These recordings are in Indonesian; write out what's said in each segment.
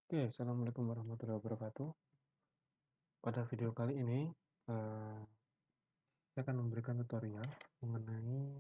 Oke, assalamualaikum warahmatullahi wabarakatuh. Pada video kali ini, saya akan memberikan tutorial mengenai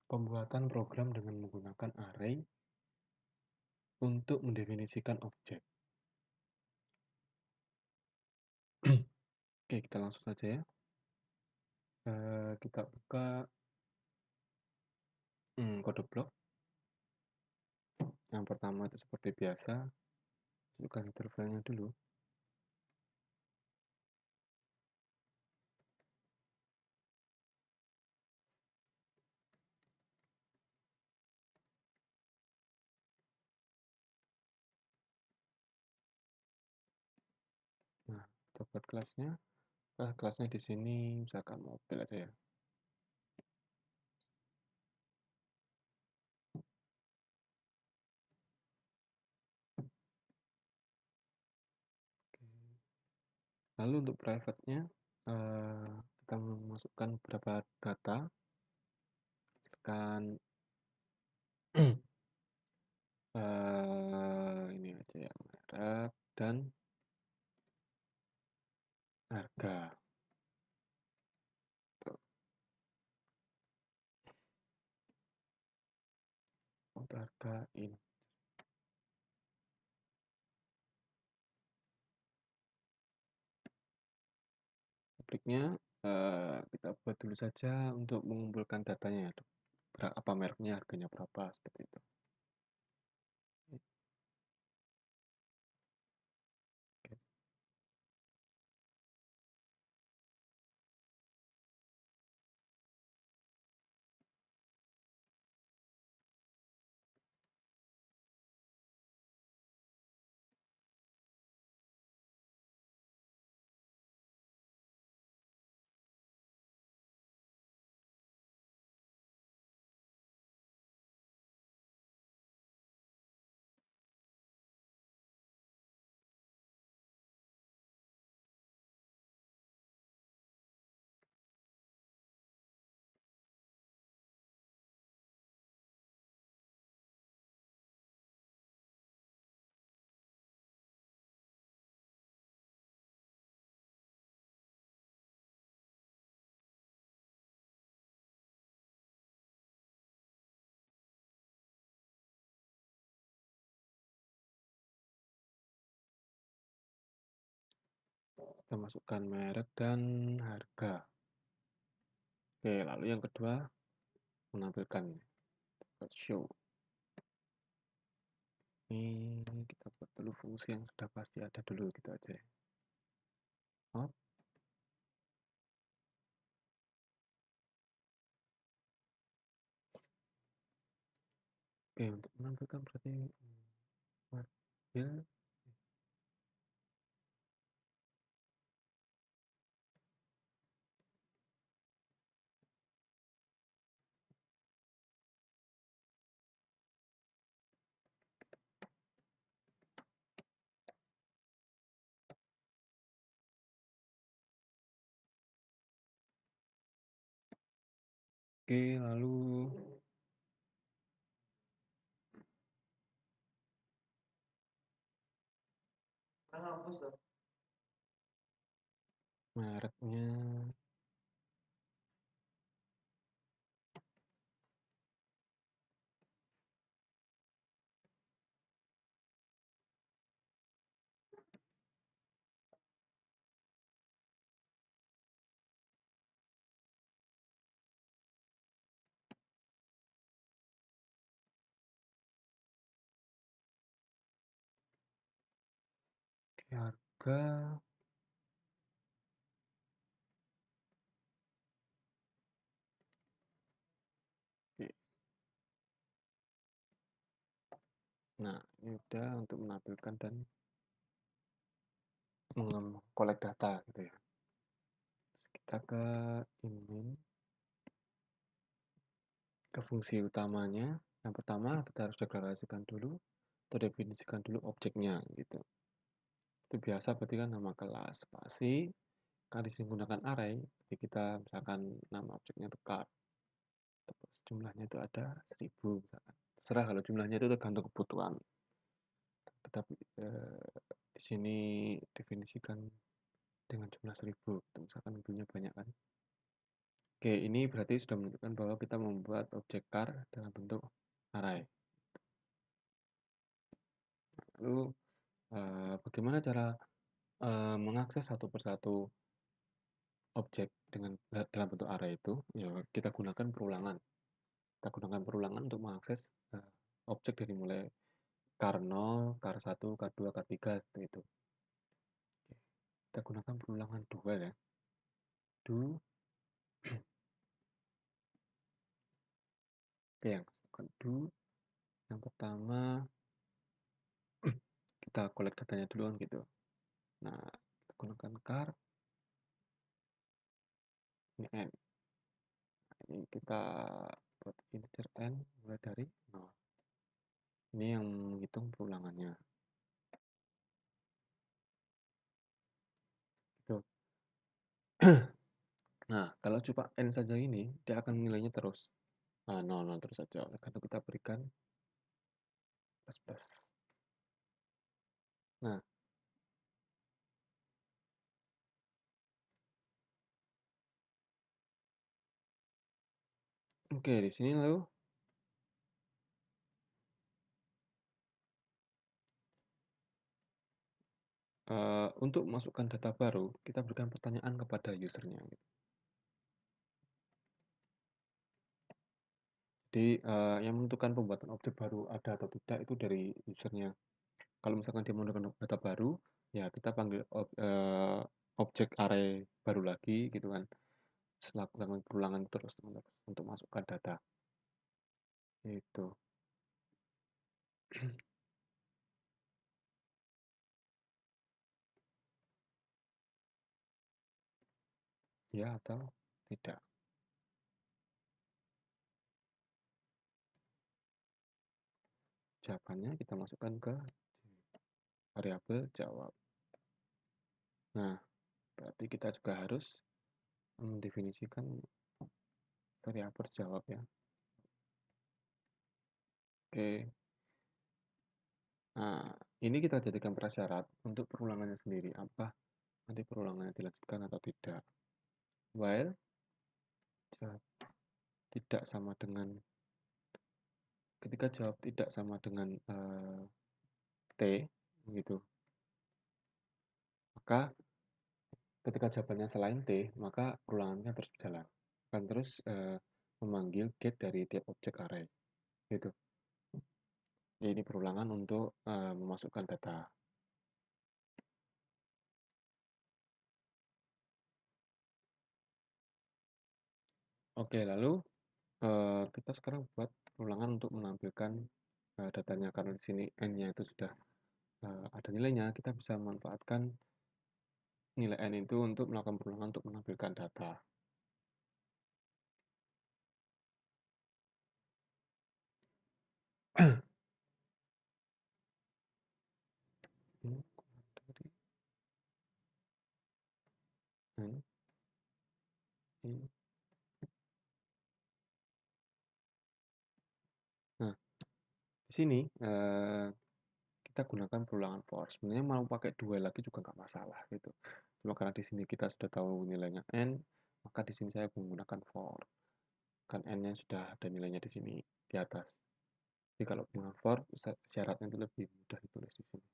pembuatan program dengan menggunakan array untuk mendefinisikan objek. Oke, kita langsung saja ya. Kita buka kode blok. Yang pertama itu seperti biasa, masukkan header file-nya dulu. Nah, kita buat kelasnya. Kelasnya di sini misalkan mobil aja ya. Lalu untuk private-nya, kita memasukkan beberapa data. Misalkan ini aja ya, merek dan harga. Tuh, untuk harga ini. Publiknya kita buat dulu saja untuk mengumpulkan datanya. Apa mereknya, harganya berapa, seperti itu. Oke. Kita masukkan merek dan harga. Oke, lalu yang kedua menampilkan show. Ini kita buat dulu fungsi yang sudah pasti ada dulu, gitu aja. Oh, oke, untuk menampilkan berarti mobil. Oke, lalu mereknya. Oke, harga. Oke. Nah, ini udah untuk menampilkan dan mengkolek data gitu ya. Terus kita ke ini, ke fungsi utamanya. Yang pertama kita harus deklarasikan dulu atau definisikan dulu objeknya gitu. Itu biasa berarti kan nama kelas spasi, kali menggunakan array, jadi kita misalkan nama objeknya itu card. Terus jumlahnya itu ada 1000 misalkan. Terserah kalau jumlahnya itu tergantung kebutuhan. tetapi di sini definisikan dengan jumlah 1000, misalkan mobilnya banyak kan. Oke, ini berarti sudah menunjukkan bahwa kita membuat objek car dalam bentuk array. Lalu bagaimana cara mengakses satu persatu objek dalam bentuk array itu? Ya, kita gunakan perulangan. Kita gunakan perulangan untuk mengakses objek dari mulai car 0, car 1, car 2, car 3, seperti itu. Kita gunakan perulangan dual ya. Do. Oke, yang do. Yang pertama kita collect datanya dulu kan gitu. Nah, kita gunakan car. Ini n. Ini kita buat integer n mulai dari 0. Ini yang menghitung perulangannya. Gitu. Nah, kalau cuma n saja ini, dia akan nilainya terus. 0, 0 terus saja. Oleh karena kita berikan plus plus. Nah, oke, di sini lalu untuk masukkan data baru, kita berikan pertanyaan kepada usernya. Jadi yang menentukan pembuatan objek baru ada atau tidak itu dari usernya. Kalau misalkan dia menggunakan data baru, ya kita panggil objek array baru lagi gitu kan. Setelah lakukan perulangan terus untuk masukkan data. Itu. Ya atau tidak. Jawabannya kita masukkan ke variabel jawab. Nah, berarti kita juga harus mendefinisikan variabel jawab ya. Oke. Nah, ini kita jadikan prasyarat untuk perulangannya sendiri. Apa nanti perulangannya dilanjutkan atau tidak. While jawab tidak sama dengan, ketika jawab tidak sama dengan T, gitu. Maka ketika jawabannya selain T, maka perulangannya terus berjalan. Akan terus memanggil get dari tiap objek array. Gitu. Jadi ini perulangan untuk memasukkan data. Oke, lalu kita sekarang buat perulangan untuk menampilkan datanya. Karena di sini n-nya itu sudah ada nilainya, kita bisa memanfaatkan nilai n itu untuk melakukan perulangan untuk menampilkan data. Ini dari n ini. Nah, di sini kita gunakan perulangan for. Sebenarnya mau pakai dual lagi juga nggak masalah gitu. Cuma karena di sini kita sudah tahu nilainya n, maka di sini saya menggunakan for. Kan n-nya sudah ada nilainya di sini di atas. Jadi kalau menggunakan for, syaratnya itu lebih mudah ditulis di sini.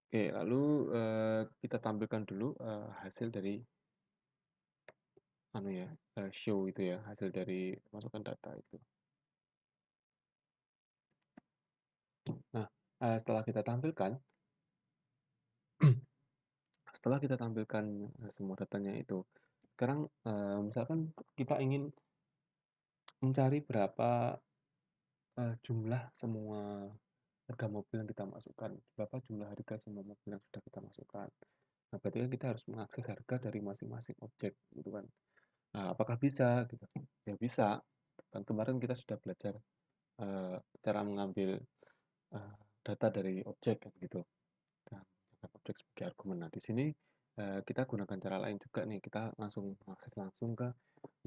Oke, lalu kita tampilkan dulu hasil dari show itu ya, hasil dari masukkan data itu. Nah, setelah kita tampilkan semua datanya itu, sekarang misalkan kita ingin mencari berapa jumlah semua harga mobil yang kita masukkan, berapa jumlah harga semua mobil yang sudah kita masukkan. Nah, berarti kan kita harus mengakses harga dari masing-masing objek, gitu kan. Nah, apakah bisa? Gitu. Ya bisa. Kan kemarin kita sudah belajar cara mengambil data dari objek, kan gitu. Dan objek sebagai argumen. Nah, di sini kita gunakan cara lain juga nih. Kita langsung mengakses langsung ke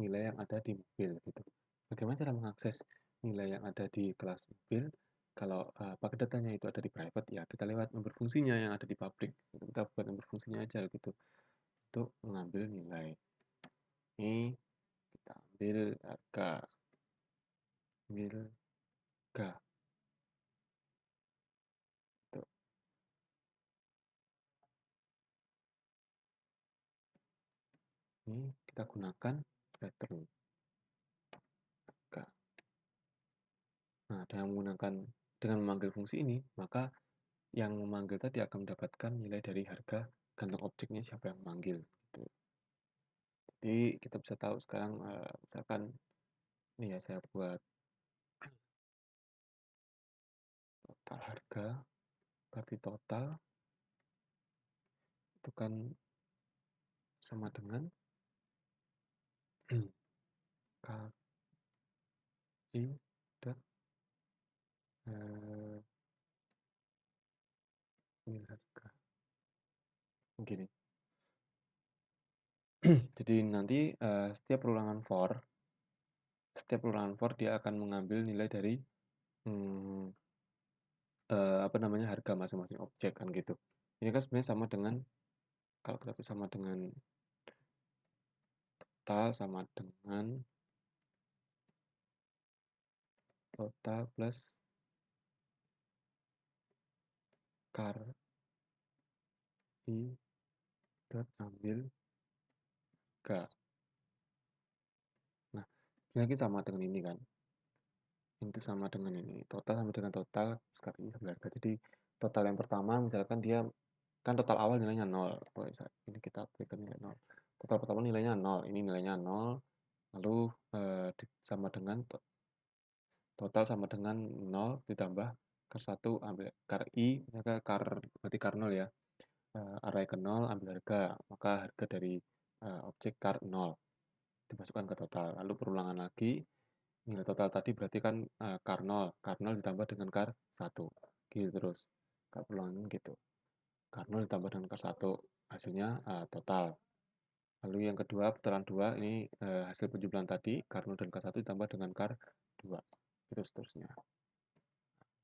nilai yang ada di mobil, gitu. Bagaimana cara mengakses nilai yang ada di kelas mobil? Kalau, paket datanya itu ada di private, ya kita lewat nomor fungsinya yang ada di public. Kita buat nomor fungsinya aja gitu, untuk mengambil nilai. Ini kita ambil harga, ambil harga, tuh. Ini kita gunakan return harga. Nah, dengan memanggil fungsi ini, maka yang memanggil tadi akan mendapatkan nilai dari harga gantung objeknya siapa yang memanggil. Gitu. Jadi kita bisa tahu sekarang, misalkan ini ya saya buat total harga, berarti total itu kan sama dengan KI dot nilai harga. Begini. Jadi nanti setiap perulangan for dia akan mengambil nilai dari hmm, apa namanya harga masing-masing objek kan gitu. Ini kan sebenarnya sama dengan kalau kita sama dengan total sama dengan total plus car i dot ambil ga. Nah, ini lagi sama dengan ini kan. Itu sama dengan ini. Total sama dengan total sekali harga. Jadi total yang pertama misalkan dia kan total awal nilainya 0. Oh, ini kita berikan nilai 0. Total pertama nilainya 0. Ini nilainya 0. Lalu sama dengan total sama dengan 0 ditambah car 1 ambil car i, maka berarti car 0 ya. Array ke 0 ambil harga, maka harga dari objek car 0 dimasukkan ke total. Lalu perulangan lagi, nilai total tadi berarti kan car 0 ditambah dengan car 1. Gitu terus. Perulangan gitu. Car 0 ditambah dengan car 1, hasilnya total. Lalu yang kedua, putaran 2, ini hasil penjumlahan tadi, car 0 dan car 1 ditambah dengan car 2. Itu seterusnya.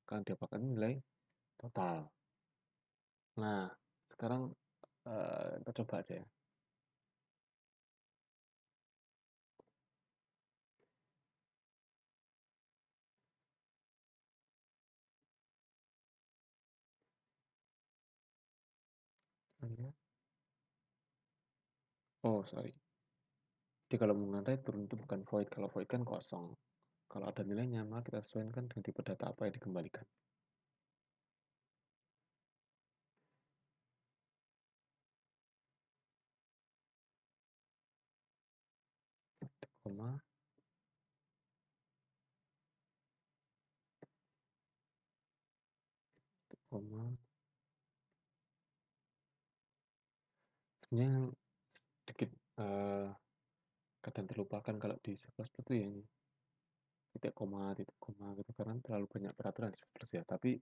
Akan didapatkan nilai total. Nah, sekarang kita coba aja ya. Oh, sorry. Jadi kalau mengenai turun itu bukan void. Kalau void kan kosong. Kalau ada nilainya, maka kita sesuaikan dengan tipe data apa yang dikembalikan. Koma, koma. Sebenarnya sedikit kadang terlupakan kalau di C++ itu ya ini. Titik koma gitu. Karena terlalu banyak peraturan C++ ya. Tapi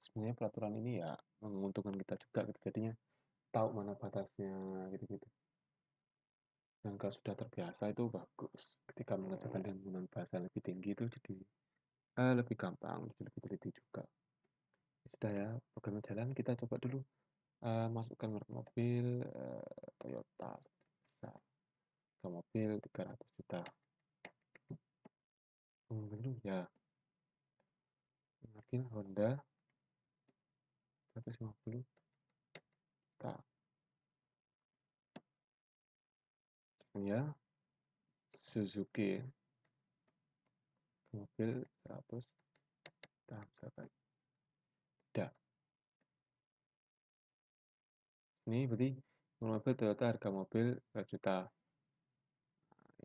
sebenarnya peraturan ini ya menguntungkan kita juga gitu. Jadinya tahu mana batasnya gitu-gitu. Dan kalau sudah terbiasa itu bagus. Ketika mengerjakan dengan menggunakan bahasa yang lebih tinggi itu jadi lebih gampang, jadi lebih teliti juga. Sudah ya, program jalan kita coba dulu masukkan merek mobil Toyota bisa ke mobil 300 juta. Dulu ya, mobil Honda 150 juta. Ya, Suzuki mobil 100 juta misalkan. Tidak. Ini berarti mobil Toyota harga mobil 100 juta.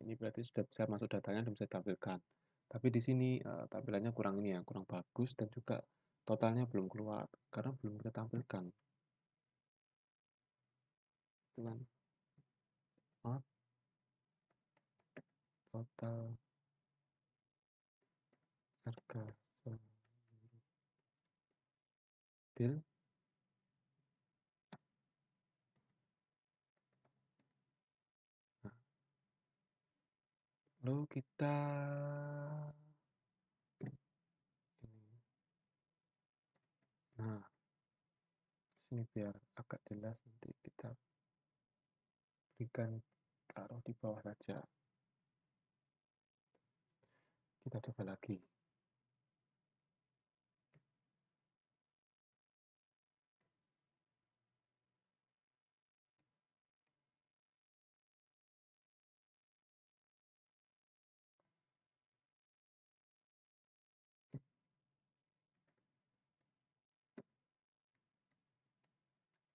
Ini berarti sudah bisa masuk datanya dan bisa ditampilkan. Tapi di sini tampilannya kurang ini ya, kurang bagus dan juga totalnya belum keluar karena belum kita tampilkan. Dengan total harga mobil. Nah, lalu kita ini. Nah, sini biar agak jelas nanti kita berikan taruh di bawah saja. Kita coba lagi.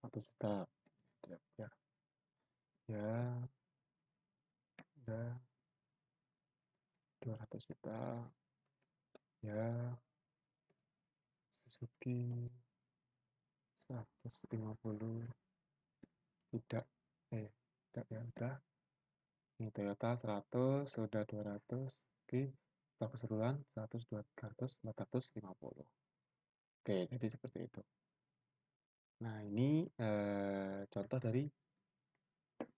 Satu juta. Ya, ya, ya, 200 juta. Ya, Suzuki 150. Tidak. Tidak ya, udah. Ini Toyota 100, sudah 200. Oke, setelah keseluruhan 100, 200, 300, 450. Oke, jadi seperti itu. Nah, ini contoh dari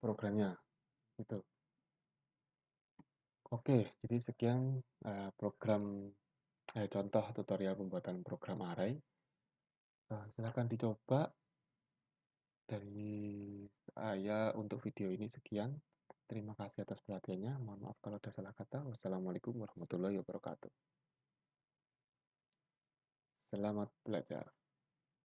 programnya. Gitu. Oke, jadi sekian contoh tutorial pembuatan program array. Silakan dicoba. Dari saya untuk video ini sekian. Terima kasih atas perhatiannya. Mohon maaf kalau ada salah kata. Wassalamualaikum warahmatullahi wabarakatuh. Selamat belajar.